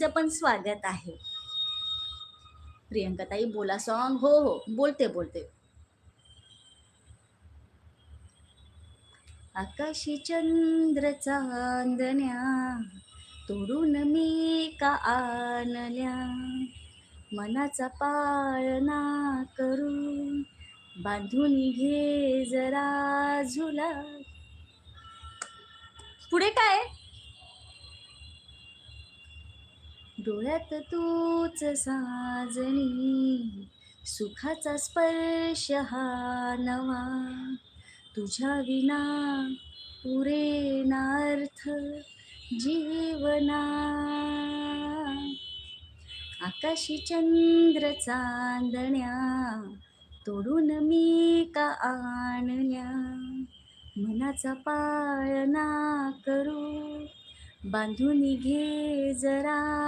तुझं पण स्वागत आहे. प्रियंकाताई बोला सॉन्ग. हो हो, बोलते बोलते. आकाशी चंद्र चांदण्या तोडून मी का आणल्या, मनाचा पाळणा करून बांधून घे जरा झुला. पुढे काय? डोळ्यात तूच साजणी, सुखाचा स्पर्श हा नवा, तुझ्या विना पुरेनार्थ जीवना. आकाशी चंद्र चांदण्या तोडून मी का आणल्या, मनाचा पाळणा करू बांधून घे जरा